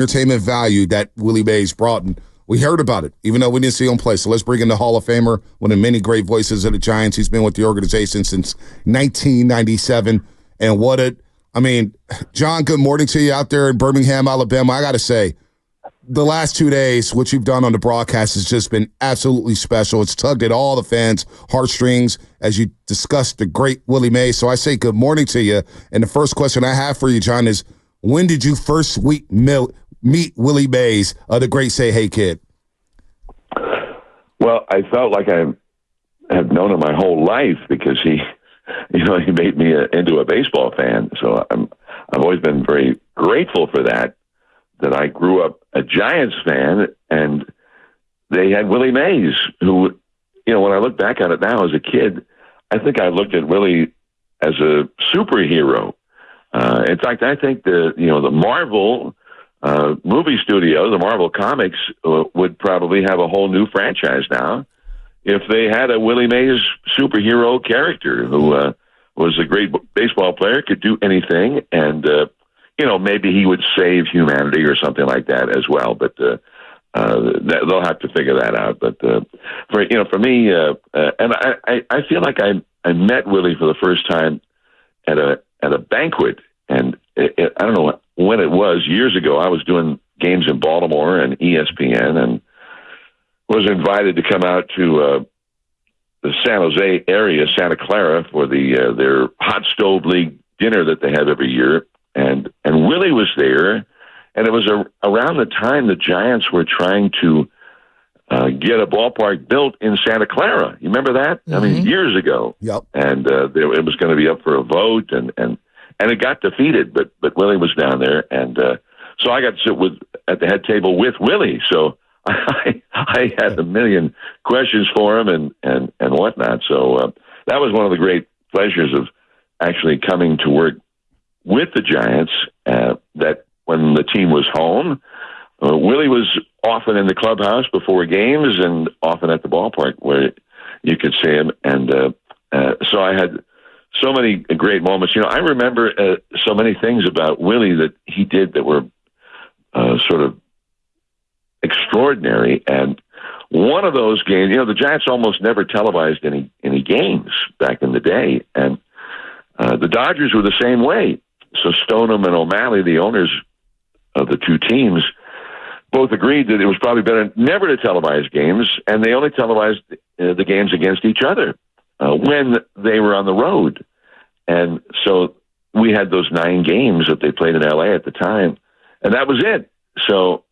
entertainment value that Willie Mays brought, and we heard about it, even though we didn't see him play. So let's bring in the Hall of Famer, one of the many great voices of the Giants. He's been with the organization since 1997, and Jon, good morning to you out there in Birmingham, Alabama. I got to say, the last 2 days, what you've done on the broadcast has just been absolutely special. It's tugged at all the fans' heartstrings as you discussed the great Willie Mays. So I say good morning to you. And the first question I have for you, Jon, is when did you first meet Willie Mays, the great Say Hey Kid? Well, I felt like I have known him my whole life because he made me into a baseball fan. So I've always been very grateful for that I grew up a Giants fan, and they had Willie Mays, who, when I look back at it now as a kid, I think I looked at Willie as a superhero. In fact, I think the Marvel movie studio, the Marvel Comics, would probably have a whole new franchise now if they had a Willie Mays superhero character who was a great baseball player, could do anything, and maybe he would save humanity or something like that as well. But they'll have to figure that out. But for me, and I feel like I met Willie for the first time at a banquet, and I don't know when it was, years ago. I was doing games in Baltimore and ESPN, and was invited to come out to the San Jose area, Santa Clara, for their hot stove league dinner that they have every year. And Willie was there, and it was around the time the Giants were trying to get a ballpark built in Santa Clara. You remember that? Mm-hmm. I mean, years ago. Yep. And it was going to be up for a vote, and it got defeated. But Willie was down there, and so I got to sit at the head table with Willie. So I had a million questions for him and whatnot. So that was one of the great pleasures of actually coming to work with the Giants, that when the team was home, Willie was often in the clubhouse before games and often at the ballpark where you could see him. And so I had so many great moments. I remember so many things about Willie that he did that were sort of extraordinary. And one of those games, the Giants almost never televised any games back in the day. And the Dodgers were the same way. So Stoneham and O'Malley, the owners of the two teams, both agreed that it was probably better never to televise games, and they only televised the games against each other when they were on the road. And so we had those 9 games that they played in L.A. at the time, and that was it. So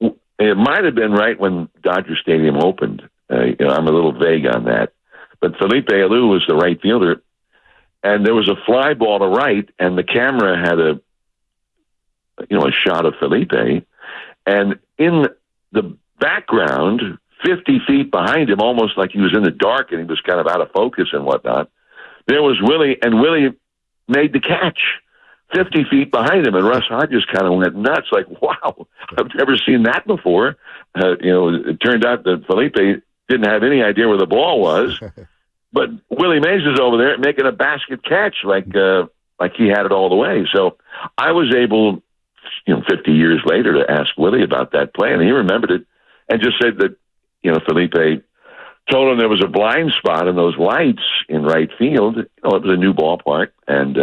it might have been right when Dodger Stadium opened. I'm a little vague on that. But Felipe Alou was the right fielder, and there was a fly ball to right, and the camera had a shot of Felipe, and in the background, 50 feet behind him, almost like he was in the dark and he was kind of out of focus and whatnot, there was Willie, and Willie made the catch 50 feet behind him, and Russ Hodges kind of went nuts, like, wow, I've never seen that before. It turned out that Felipe didn't have any idea where the ball was. But Willie Mays is over there making a basket catch like he had it all the way. So I was able, 50 years later, to ask Willie about that play, and he remembered it and just said that, Felipe told him there was a blind spot in those lights in right field. It was a new ballpark, and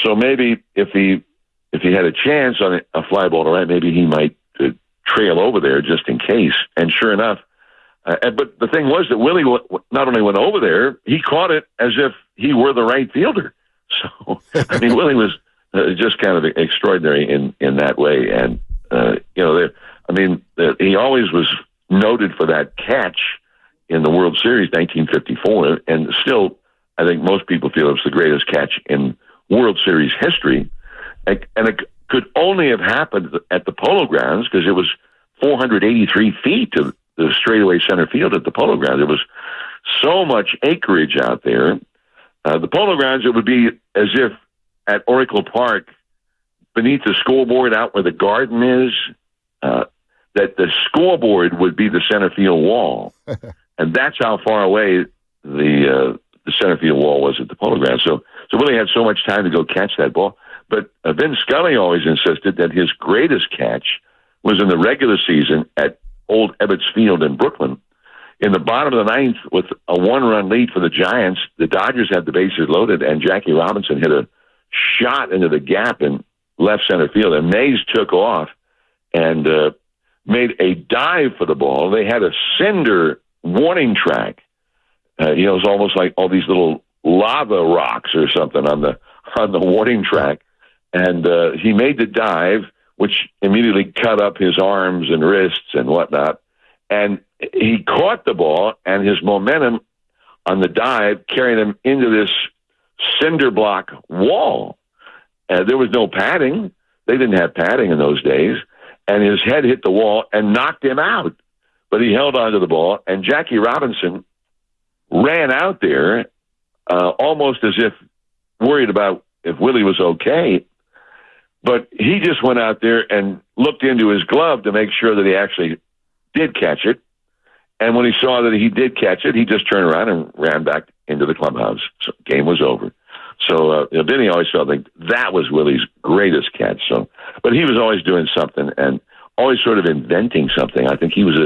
so maybe if he had a chance on a fly ball to right, maybe he might trail over there just in case. And sure enough. But the thing was that Willie not only went over there, he caught it as if he were the right fielder. So, Willie was just kind of extraordinary in that way. And, he always was noted for that catch in the World Series 1954. And still, I think most people feel it's the greatest catch in World Series history. And it could only have happened at the Polo Grounds because it was 483 feet to the straightaway center field at the Polo Grounds. There was so much acreage out there. The Polo Grounds, it would be as if at Oracle Park, beneath the scoreboard out where the garden is, that the scoreboard would be the center field wall. And that's how far away the center field wall was at the Polo Grounds. So Willie had so much time to go catch that ball. But Vin Scully always insisted that his greatest catch was in the regular season at Old Ebbets Field in Brooklyn. In the bottom of the ninth, with a 1-run lead for the Giants, the Dodgers had the bases loaded, and Jackie Robinson hit a shot into the gap in left center field. And Mays took off and made a dive for the ball. They had a cinder warning track. It was almost like all these little lava rocks or something on the warning track. And he made the dive, which immediately cut up his arms and wrists and whatnot. And he caught the ball, and his momentum on the dive carried him into this cinder block wall. There was no padding. They didn't have padding in those days. And his head hit the wall and knocked him out. But he held onto the ball, and Jackie Robinson ran out there almost as if worried about if Willie was okay. But he just went out there and looked into his glove to make sure that he actually did catch it. And when he saw that he did catch it, he just turned around and ran back into the clubhouse. So game was over. So Vinny always felt like that was Willie's greatest catch. So, but he was always doing something and always sort of inventing something. I think he was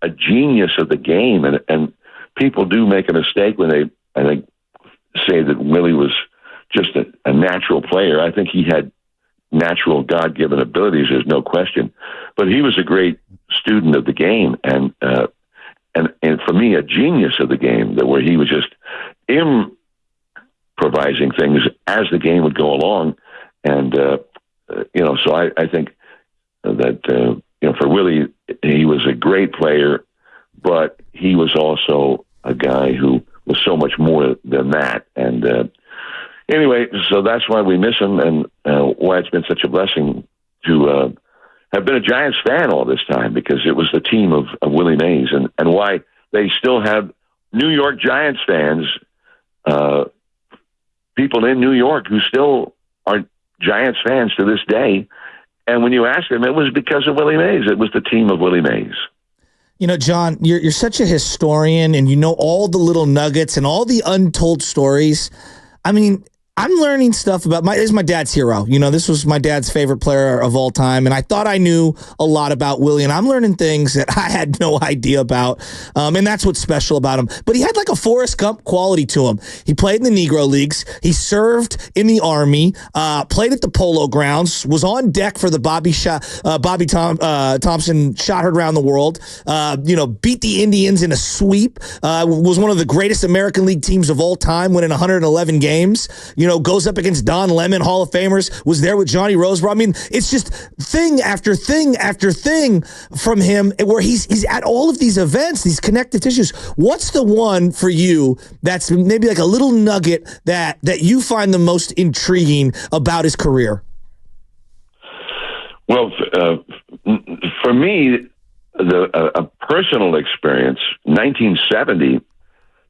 a genius of the game. And people do make a mistake when they, I think, say that Willie was just a natural player. I think he had natural God-given abilities, there's no question. But he was a great student of the game and for me, a genius of the game, where he was just improvising things as the game would go along. And, so I think that, for Willie, he was a great player, but he was also a guy who was so much more than that. And anyway, so that's why we miss him and why it's been such a blessing to have been a Giants fan all this time, because it was the team of Willie Mays, and why they still have New York Giants fans, people in New York who still are Giants fans to this day. And when you ask them, it was because of Willie Mays. It was the team of Willie Mays. John, you're such a historian, and you know all the little nuggets and all the untold stories. I mean, I'm learning stuff about this is my dad's hero. This was my dad's favorite player of all time, and I thought I knew a lot about Willie, and I'm learning things that I had no idea about, and that's what's special about him. But he had like a Forrest Gump quality to him. He played in the Negro Leagues. He served in the Army, played at the Polo Grounds, was on deck for the Bobby Thompson shot heard around the world, beat the Indians in a sweep, was one of the greatest American League teams of all time, winning 111 games, goes up against Don Lemon, Hall of Famers, was there with Johnny Roseboro. I mean, it's just thing after thing after thing from him where he's at all of these events, these connective tissues. What's the one for you that's maybe like a little nugget that you find the most intriguing about his career? Well, for me, a personal experience, 1970,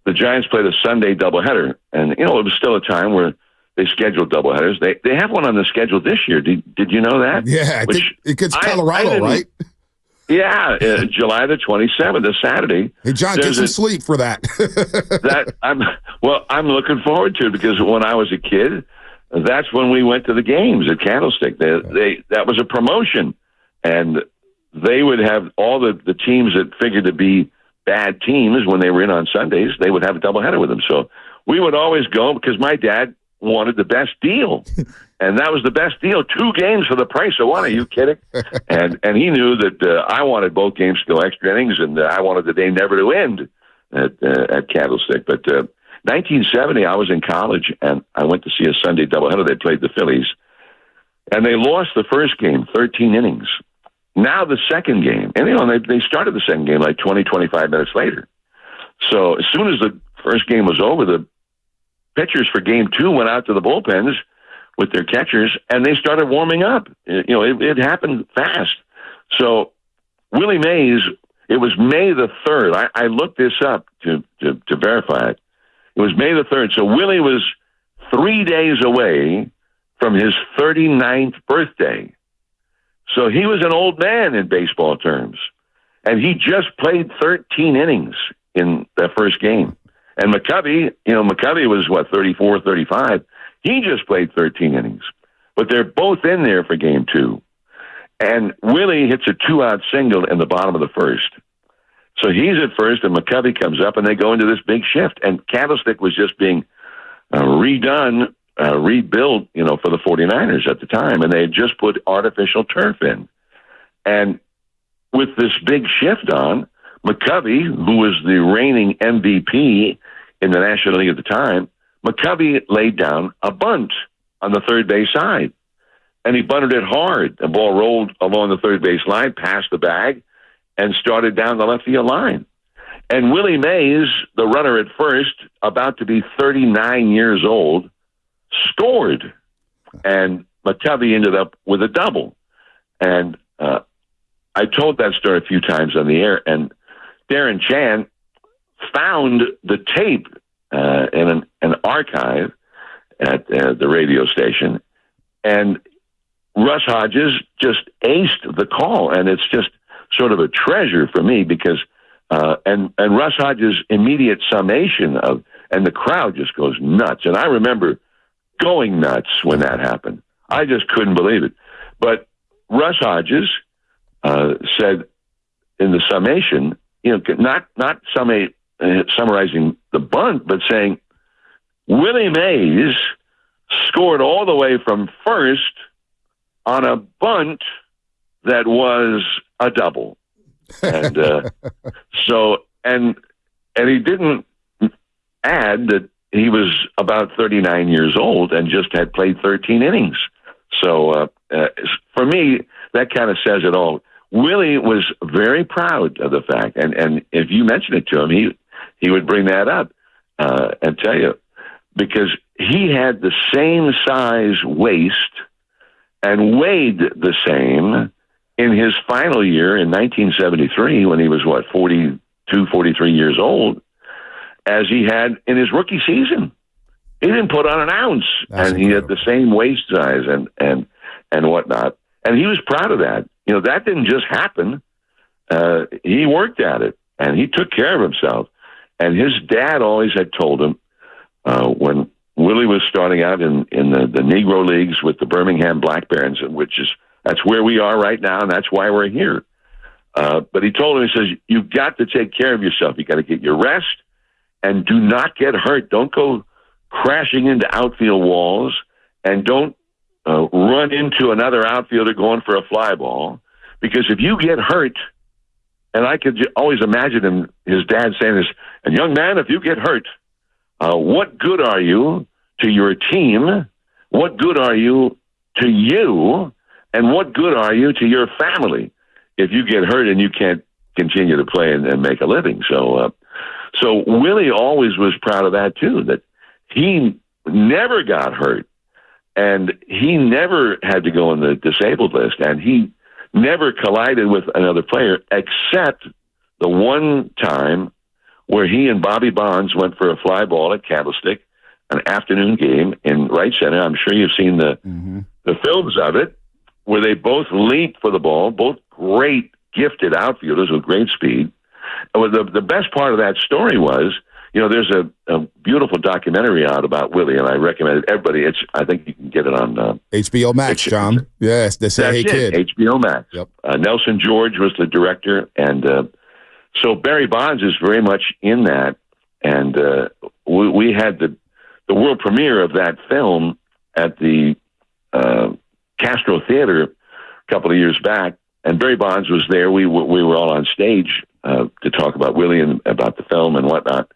the Giants played a Sunday doubleheader, and it was still a time where they scheduled doubleheaders. They have one on the schedule this year. Did you know that? Yeah, I think it gets Colorado, right? Yeah, July the 27th, a Saturday. Hey, John, get some sleep for that. I'm looking forward to it, because when I was a kid, that's when we went to the games at Candlestick. That was a promotion, and they would have all the teams that figured to be bad teams when they were in on Sundays. They would have a doubleheader with them. So we would always go because my dad wanted the best deal, and that was the best deal. 2 games for the price of one. Are you kidding? And he knew that I wanted both games to go extra innings, and I wanted the day never to end at Candlestick. But 1970, I was in college, and I went to see a Sunday doubleheader. They played the Phillies, and they lost the first game, 13 innings. Now the second game, and they started the second game like 20, 25 minutes later. So as soon as the first game was over, the pitchers for game 2 went out to the bullpens with their catchers, and they started warming up. It happened fast. So Willie Mays, it was May the 3rd. I looked this up to verify it. It was May the 3rd. So Willie was 3 days away from his 39th birthday. So he was an old man in baseball terms, and he just played 13 innings in that first game. And McCovey was 34, 35. He just played 13 innings. But they're both in there for game 2. And Willie hits a 2-out single in the bottom of the first. So he's at first, and McCovey comes up, and they go into this big shift. And Candlestick was just being rebuilt, for the 49ers at the time. And they had just put artificial turf in. And with this big shift on, McCovey, who was the reigning MVP in the National League at the time, McCovey laid down a bunt on the third base side. And he bunted it hard. The ball rolled along the third base line, past the bag, and started down the left field line. And Willie Mays, the runner at first, about to be 39 years old, scored. And McCovey ended up with a double. And I told that story a few times on the air, and Darren Chan found the tape in an archive at the radio station, and Russ Hodges just aced the call, and it's just sort of a treasure for me because and Russ Hodges' immediate summation and the crowd just goes nuts, and I remember going nuts when that happened. I just couldn't believe it. But Russ Hodges said in the summation, not summarizing the bunt, but saying Willie Mays scored all the way from first on a bunt that was a double. And and he didn't add that he was about 39 years old and just had played 13 innings. So for me, that kind of says it all. Willie was very proud of the fact, and if you mention it to him, he would bring that up and tell you, because he had the same size waist and weighed the same in his final year in 1973 when he was, 42, 43 years old, as he had in his rookie season. He didn't put on an ounce, and he had the same waist size and whatnot. And he was proud of that. That didn't just happen. He worked at it, and he took care of himself. And his dad always had told him when Willie was starting out in the Negro Leagues with the Birmingham Black Barons, that's where we are right now, and that's why we're here. But he told him, he says, you've got to take care of yourself. You got to get your rest, and do not get hurt. Don't go crashing into outfield walls, and don't run into another outfielder going for a fly ball, because if you get hurt, and I could always imagine his dad saying this, and young man, if you get hurt, what good are you to your team? What good are you to you? And what good are you to your family if you get hurt and you can't continue to play and make a living? So Willie always was proud of that too, that he never got hurt, and he never had to go on the disabled list, and he never collided with another player except the one time where he and Bobby Bonds went for a fly ball at Candlestick, an afternoon game in right center. I'm sure you've seen the films of it, where they both leaped for the ball, both great, gifted outfielders with great speed. And the best part of that story was, there's a beautiful documentary out about Willie, and I recommend it. Everybody, I think you can get it on HBO Max, John. Yes, they say, hey, kid. HBO Max. Yep. Nelson George was the director, and so Barry Bonds is very much in that. And we had the world premiere of that film at the Castro Theater a couple of years back, and Barry Bonds was there. We were all on stage to talk about Willie and about the film and whatnot.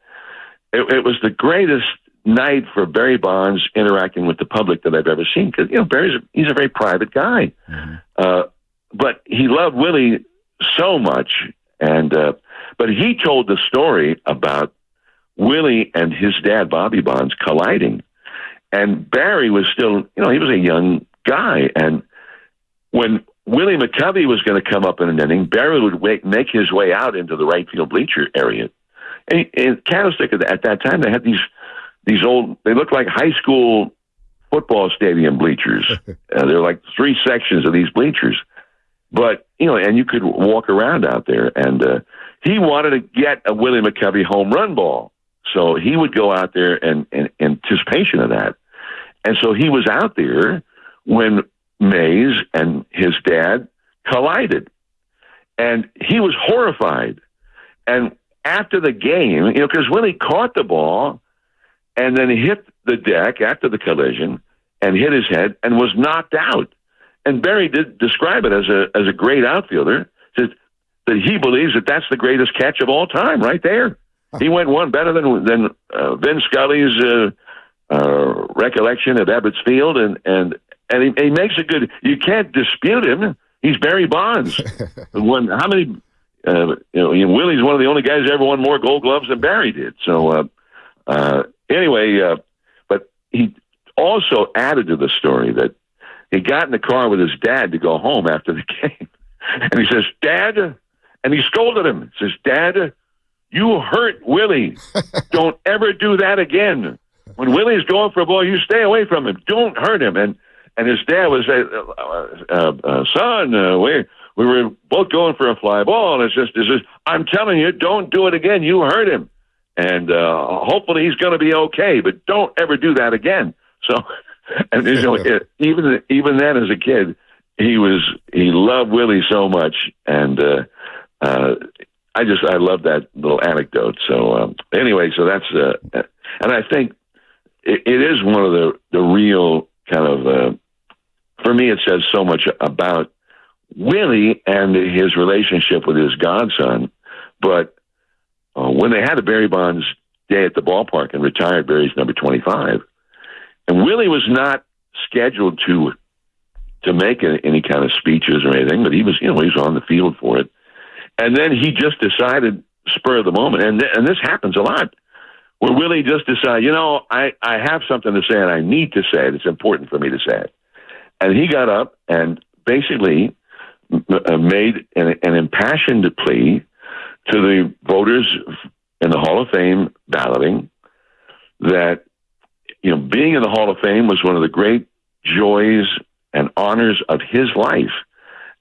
It was the greatest night for Barry Bonds interacting with the public that I've ever seen, because he's a very private guy, but he loved Willie so much, and but he told the story about Willie and his dad Bobby Bonds colliding, and Barry was still, he was a young guy, and when Willie McCovey was going to come up in an inning, Barry would make his way out into the right field bleacher area. And in Candlestick at that time, they had these old, they looked like high school football stadium bleachers. There were like 3 sections of these bleachers. But, and you could walk around out there. And he wanted to get a Willie McCovey home run ball. So he would go out there in anticipation of that. And so he was out there when Mays and his dad collided. And he was horrified. And after the game, because Willie caught the ball and then hit the deck after the collision and hit his head and was knocked out. And Barry did describe it as a great outfielder. Said that he believes that that's the greatest catch of all time, right there. He went one better than Vin Scully's recollection at Ebbets Field, and he makes a good. You can't dispute him. He's Barry Bonds. How many? Willie's one of the only guys who ever won more Gold Gloves than Barry did. So anyway, but he also added to the story that he got in the car with his dad to go home after the game, and he says, "Dad," and he scolded him. He says, "Dad, you hurt Willie. Don't ever do that again. When Willie's going for a ball, you stay away from him. Don't hurt him." And his dad would say, "Son, we were both going for a fly ball, and it's just, I'm telling you, don't do it again. You hurt him, and hopefully he's going to be okay. But don't ever do that again." So, and even then, as a kid, he loved Willie so much, and I love that little anecdote. So anyway, so that's and I think it is one of the real kind of for me, it says so much about Willie and his relationship with his godson. But when they had a Barry Bonds day at the ballpark and retired Barry's number 25, and Willie was not scheduled to make any kind of speeches or anything, but he was on the field for it. And then he just decided, spur of the moment, and this happens a lot, where Willie just decided, I have something to say and I need to say it. It's important for me to say it. And he got up and basically made an impassioned plea to the voters in the Hall of Fame balloting that, being in the Hall of Fame was one of the great joys and honors of his life.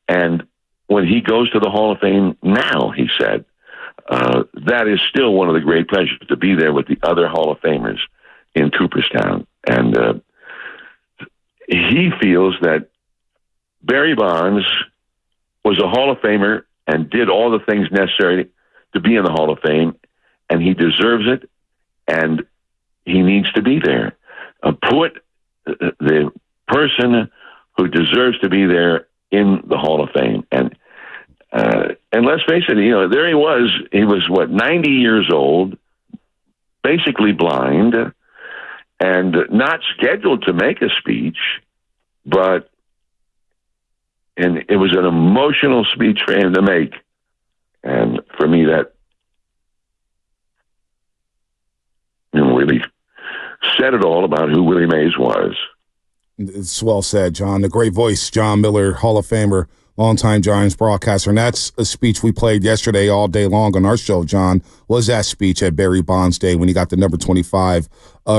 And when he goes to the Hall of Fame now, he said, that is still one of the great pleasures to be there with the other Hall of Famers in Cooperstown. And he feels that Barry Bonds was a Hall of Famer and did all the things necessary to be in the Hall of Fame, and he deserves it, and he needs to be there. Put the person who deserves to be there in the Hall of Fame. And let's face it, there he was, what, 90 years old, basically blind, and not scheduled to make a speech, and it was an emotional speech for him to make. And for me, that really said it all about who Willie Mays was. It's well said, John. The great voice, Jon Miller, Hall of Famer, longtime Giants broadcaster. And that's a speech we played yesterday all day long on our show, John, was that speech at Barry Bonds Day when he got the number 25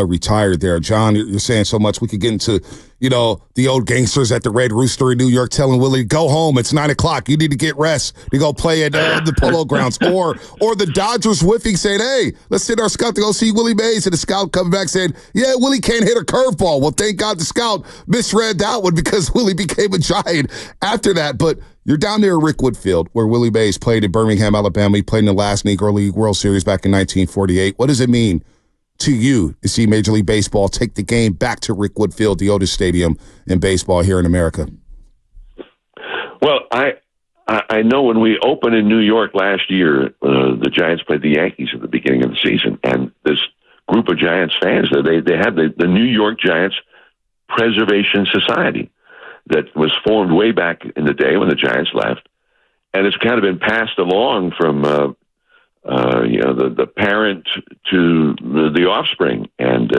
retired there. John, you're saying so much. We could get into, the old gangsters at the Red Rooster in New York telling Willie, go home. It's 9 o'clock. You need to get rest to go play at the Polo Grounds. Or the Dodgers whiffing saying, hey, let's send our scout to go see Willie Mays. And the scout coming back saying, yeah, Willie can't hit a curveball. Well, thank God the scout misread that one because Willie became a Giant after that. But you're down there at Rickwood Field where Willie Mays played in Birmingham, Alabama. He played in the last Negro League World Series back in 1948. What does it mean to you to see Major League Baseball take the game back to Rickwood Field, the oldest stadium in baseball here in America? Well, I know when we opened in New York last year, the Giants played the Yankees at the beginning of the season, and this group of Giants fans, they had the New York Giants Preservation Society that was formed way back in the day when the Giants left, and it's kind of been passed along from the parent to the offspring. And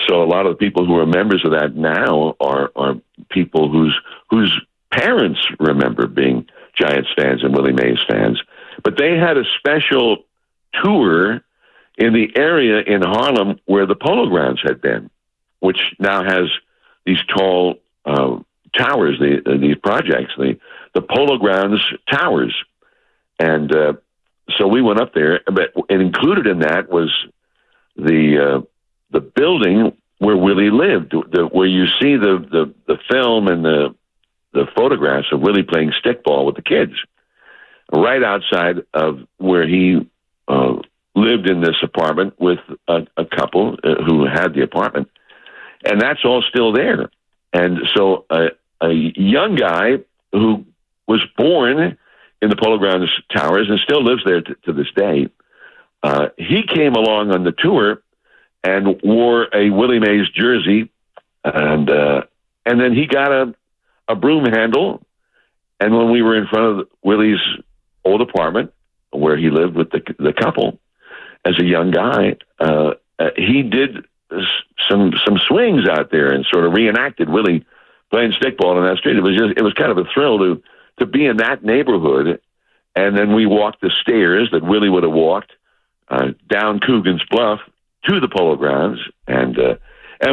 so a lot of the people who are members of that now are people whose parents remember being Giants fans and Willie Mays fans. But they had a special tour in the area in Harlem where the Polo Grounds had been, which now has these tall towers, these projects, the Polo Grounds towers. And so we went up there, but included in that was the building where Willie lived, where you see the film and the photographs of Willie playing stickball with the kids, right outside of where he lived in this apartment with a couple who had the apartment. And that's all still there. And so a young guy who was born in the Polo Grounds Towers and still lives there to this day, he came along on the tour and wore a Willie Mays jersey, and then he got a broom handle. And when we were in front of Willie's old apartment where he lived with the couple, as a young guy, he did some swings out there and sort of reenacted Willie playing stickball in that street. It was kind of a thrill to be in that neighborhood. And then we walked the stairs that Willie would have walked down Coogan's Bluff to the Polo Grounds, and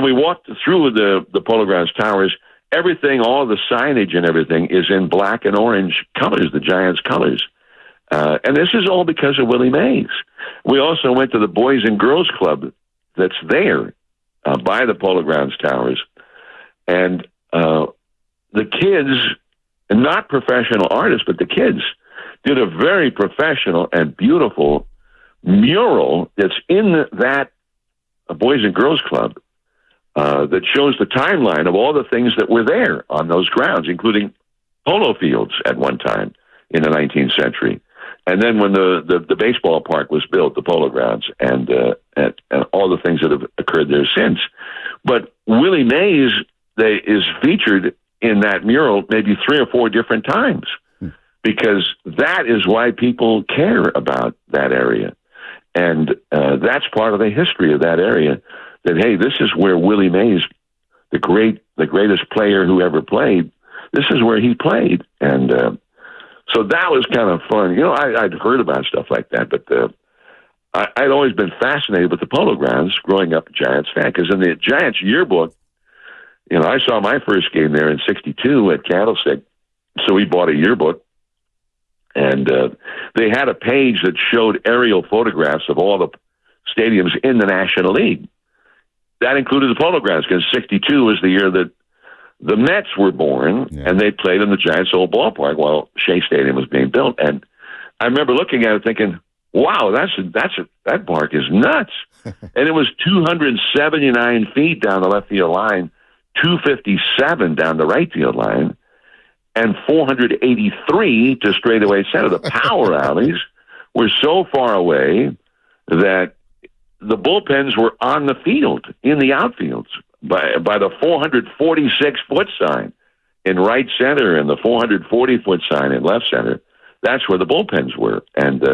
we walked through the Polo Grounds Towers. Everything, all the signage and everything is in black and orange colors, the Giants' colors. And this is all because of Willie Mays. We also went to the Boys and Girls Club that's there by the Polo Grounds Towers. And the kids, and not professional artists, but the kids, did a very professional and beautiful mural that's in that Boys and Girls Club that shows the timeline of all the things that were there on those grounds, including polo fields at one time in the 19th century. And then when the baseball park was built, the Polo Grounds, and all the things that have occurred there since. But Willie Mays is featured in that mural maybe 3 or 4 different times, because that is why people care about that area. And that's part of the history of that area, that, hey, this is where Willie Mays, the greatest player who ever played, this is where he played. And so that was kind of fun. I'd heard about stuff like that, but I'd always been fascinated with the Polo Grounds growing up a Giants fan, because in the Giants yearbook, I saw my first game there in '62 at Candlestick, so we bought a yearbook, and they had a page that showed aerial photographs of all the stadiums in the National League. That included the Polo Grounds, because '62 was the year that the Mets were born, and they played in the Giants' old ballpark while Shea Stadium was being built. And I remember looking at it thinking, wow, that park is nuts. And it was 279 feet down the left field line, 257 down the right field line, and 483 to straightaway center. The power alleys were so far away that the bullpens were on the field, in the outfields, by the 446-foot sign in right center and the 440-foot sign in left center. That's where the bullpens were. And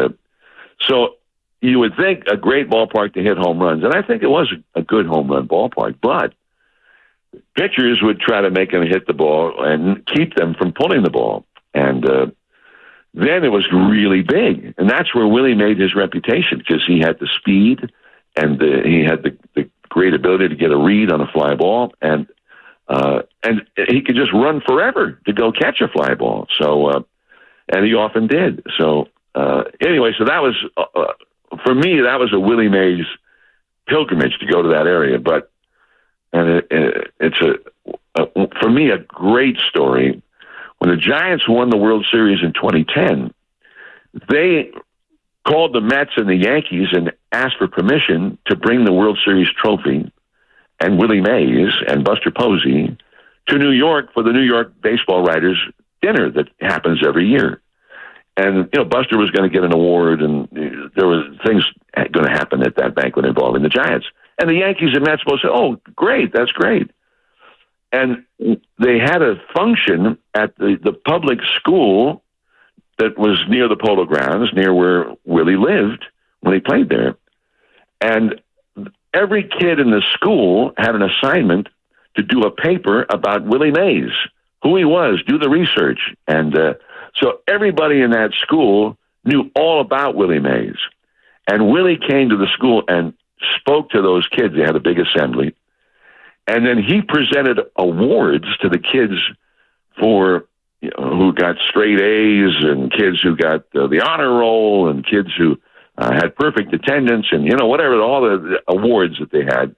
so you would think a great ballpark to hit home runs, and I think it was a good home run ballpark, but pitchers would try to make them hit the ball and keep them from pulling the ball. And then it was really big. And that's where Willie made his reputation, because he had the speed and he had the great ability to get a read on a fly ball, and he could just run forever to go catch a fly ball. So, and he often did. So anyway, so that was, for me, that was a Willie Mays pilgrimage to go to that area. But it's for me, a great story. When the Giants won the World Series in 2010, they called the Mets and the Yankees and asked for permission to bring the World Series trophy and Willie Mays and Buster Posey to New York for the New York baseball writers dinner that happens every year. And, Buster was going to get an award, and there were things going to happen at that banquet involving the Giants. And the Yankees and Mets both said, oh, great, that's great. And they had a function at the public school that was near the Polo Grounds, near where Willie lived when he played there. And every kid in the school had an assignment to do a paper about Willie Mays, who he was, do the research. And so everybody in that school knew all about Willie Mays. And Willie came to the school and spoke to those kids. They had a big assembly. And then he presented awards to the kids for who got straight A's, and kids who got the honor roll, and kids who had perfect attendance, and whatever, all the awards that they had.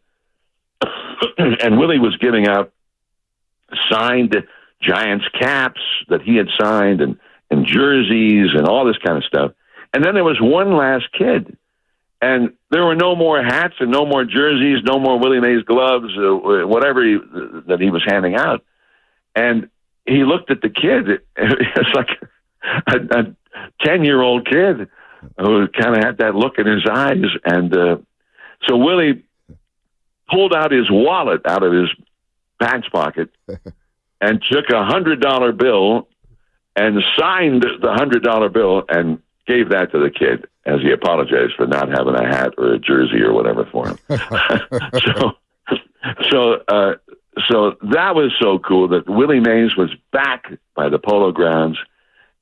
and Willie was giving out signed Giants caps that he had signed and jerseys and all this kind of stuff. And then there was one last kid, and there were no more hats and no more jerseys, no more Willie Mays gloves, whatever that he was handing out. And he looked at the kid. It's like a 10-year-old kid who kind of had that look in his eyes. And so Willie pulled out his wallet out of his pants pocket and took a $100 bill and signed the $100 bill and gave that to the kid as he apologized for not having a hat or a jersey or whatever for him. So that was so cool that Willie Mays was back by the Polo Grounds,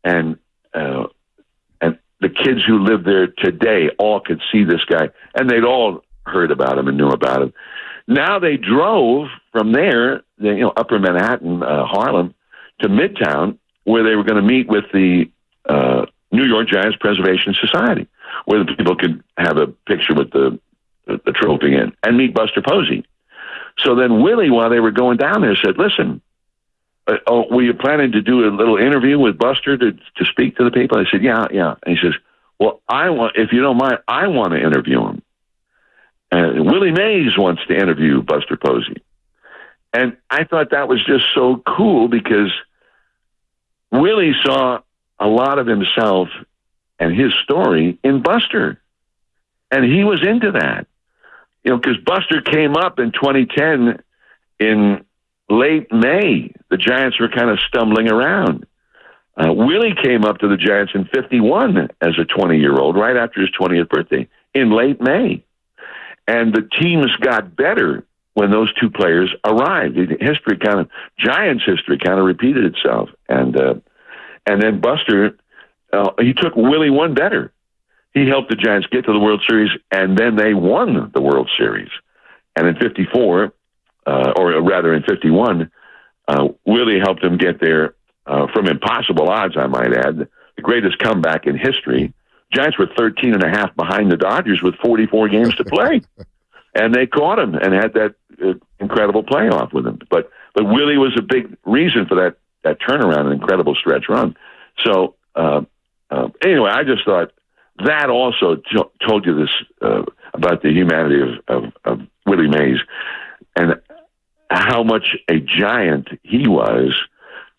and the kids who live there today all could see this guy, and they'd all heard about him and knew about him. Now they drove from there, Upper Manhattan, Harlem, to Midtown, where they were going to meet with the New York Giants Preservation Society, where the people could have a picture with the trophy in and meet Buster Posey. So then Willie, while they were going down there, said, "Listen, were you planning to do a little interview with Buster to speak to the people?" I said, yeah. And he says, "Well, if you don't mind, I want to interview him. Willie Mays wants to interview Buster Posey." And I thought that was just so cool because Willie saw a lot of himself and his story in Buster. And he was into that. Because Buster came up in 2010 in late May. The Giants were kind of stumbling around. Willie came up to the Giants in 51 as a 20-year-old, right after his 20th birthday, in late May. And the teams got better when those two players arrived. Giants history kind of repeated itself. And then Buster, he took Willie one better. He helped the Giants get to the World Series, and then they won the World Series. And in 54, or rather in 51, Willie helped him get there from impossible odds, I might add, the greatest comeback in history. Giants were 13 and a half behind the Dodgers with 44 games to play. And they caught him and had that incredible playoff with him. But Willie was a big reason for that turnaround, an incredible stretch run. So anyway, I just thought that also told you this about the humanity of Willie Mays and how much a giant he was,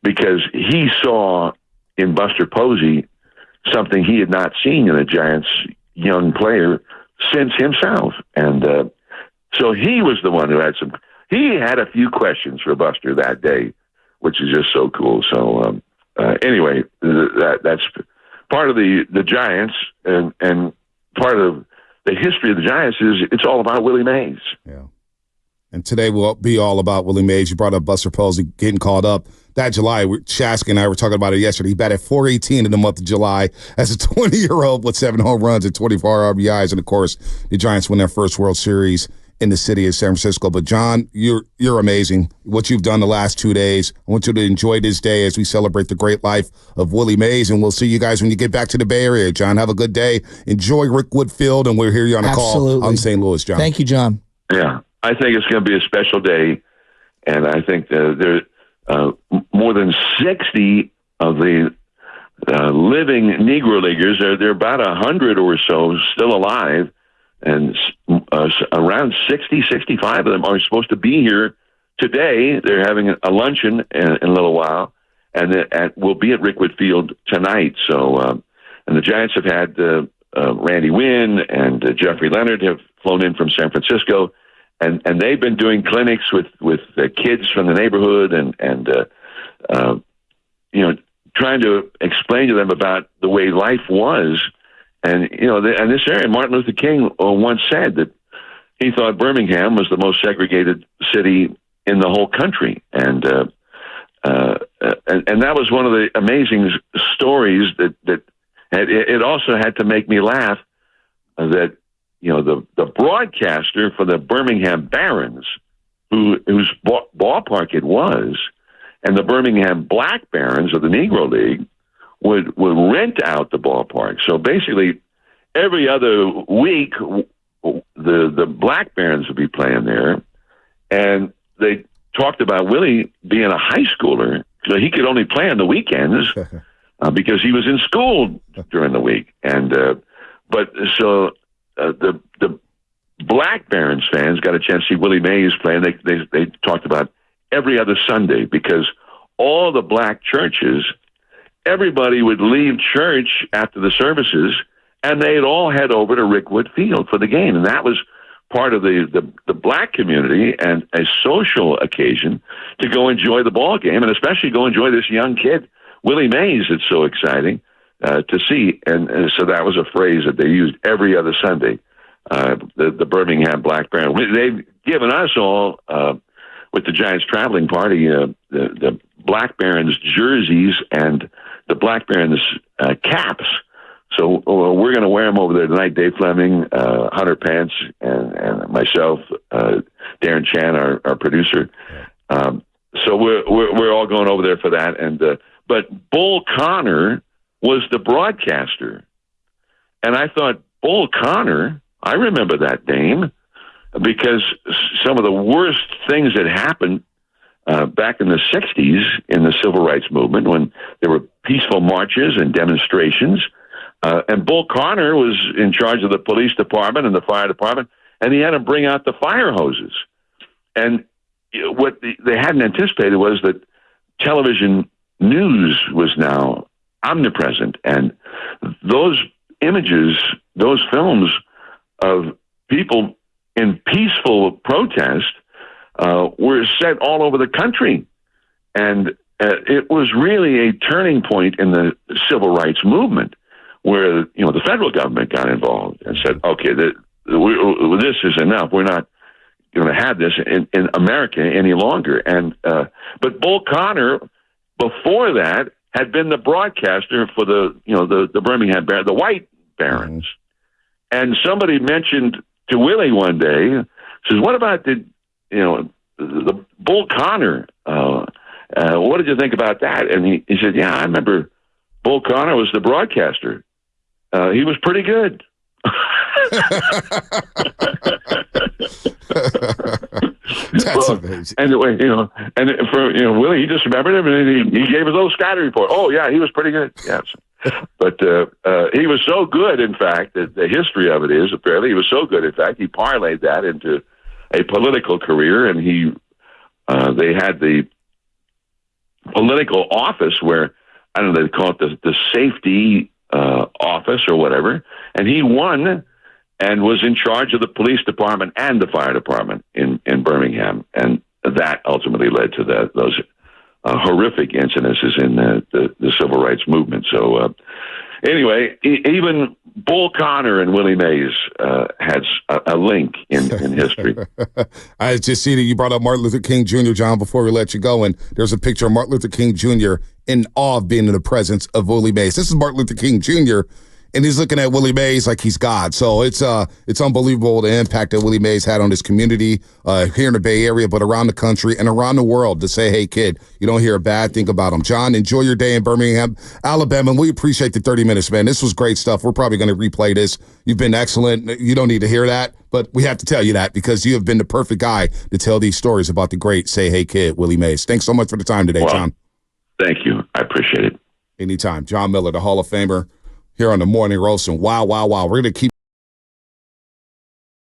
because he saw in Buster Posey something he had not seen in a Giants young player since himself. And so he was the one who he had a few questions for Buster that day, which is just so cool. So anyway, that's part of the Giants, and part of the history of the Giants is it's all about Willie Mays. Yeah. And today will be all about Willie Mays. You brought up Buster Posey getting called up. That July, Shasky and I were talking about it yesterday. He batted .418 in the month of July as a 20-year-old with 7 home runs and 24 RBIs. And, of course, the Giants win their first World Series in the city of San Francisco. But, John, you're amazing. What you've done the last 2 days. I want you to enjoy this day as we celebrate the great life of Willie Mays. And we'll see you guys when you get back to the Bay Area. John, have a good day. Enjoy Rickwood Field, and we'll hear you on a call on St. Louis, John. Thank you, John. Yeah, I think it's going to be a special day. And I think there's more than 60 of the living Negro Leaguers. There are about 100 or so still alive. And around 60, 65 of them are supposed to be here today. They're having a luncheon in a little while, and we'll be at Rickwood Field tonight. So, and the Giants have had Randy Wynn and Jeffrey Leonard have flown in from San Francisco, and they've been doing clinics with kids from the neighborhood and trying to explain to them about the way life was. And, in this area, Martin Luther King once said that he thought Birmingham was the most segregated city in the whole country. And that was one of the amazing stories that it also had to make me laugh that, the broadcaster for the Birmingham Barons, whose ballpark it was, and the Birmingham Black Barons of the Negro League, would rent out the ballpark. So basically, every other week, the Black Barons would be playing there, and they talked about Willie being a high schooler, so he could only play on the weekends because he was in school during the week. And the Black Barons fans got a chance to see Willie Mays play, and they talked about every other Sunday, because all the black churches, everybody would leave church after the services, and they'd all head over to Rickwood Field for the game. And that was part of the black community and a social occasion to go enjoy the ball game, and especially go enjoy this young kid, Willie Mays. It's so exciting to see. And so that was a phrase that they used every other Sunday, the Birmingham Black Barons. They've given us all, with the Giants traveling party, the Black Barons jerseys and the Black Barons caps. So we're going to wear them over there tonight. Dave Fleming, Hunter Pence, and myself, Darren Chan, our producer. So we're all going over there for that. And but Bull Connor was the broadcaster, and I thought, Bull Connor, I remember that name, because some of the worst things that happened back in the 60s in the civil rights movement, when there were peaceful marches and demonstrations. And Bull Connor was in charge of the police department and the fire department, and he had to bring out the fire hoses. And what they hadn't anticipated was that television news was now omnipresent. And those images, those films of people in peaceful protest were set all over the country. And it was really a turning point in the civil rights movement, where the federal government got involved and said, okay, this is enough. We're not going to have this in America any longer. And but Bull Connor, before that, had been the broadcaster for the Birmingham Barons, the White Barons. And somebody mentioned to Willie one day, says, "What about the Bull Connor? What did you think about that?" And he said, "Yeah, I remember Bull Connor was the broadcaster. He was pretty good." That's amazing. Anyway, and for Willie, he just remembered him, and he gave his little scouting report. Oh yeah, he was pretty good. Yes, but he was so good. In fact, the history of it is, apparently he was so good. In fact, he parlayed that into a political career, and they had the political office where, I don't know, they call it the safety office or whatever, and he won and was in charge of the police department and the fire department in Birmingham, and that ultimately led to those horrific incidences in the civil rights movement. So anyway, even Bull Connor and Willie Mays has a link in history. I just see that you brought up Martin Luther King Jr., John, before we let you go, and there's a picture of Martin Luther King Jr. in awe of being in the presence of Willie Mays. This is Martin Luther King Jr., and he's looking at Willie Mays like he's God. So it's unbelievable the impact that Willie Mays had on his community here in the Bay Area, but around the country and around the world, to say, hey, kid, you don't hear a bad thing about him. John, enjoy your day in Birmingham, Alabama. And we appreciate the 30 minutes, man. This was great stuff. We're probably going to replay this. You've been excellent. You don't need to hear that, but we have to tell you that because you have been the perfect guy to tell these stories about the great Say Hey Kid, Willie Mays. Thanks so much for the time today, John. Thank you. I appreciate it. Anytime. Jon Miller, the Hall of Famer, here on the Morning Roast. And wow. We're going to keep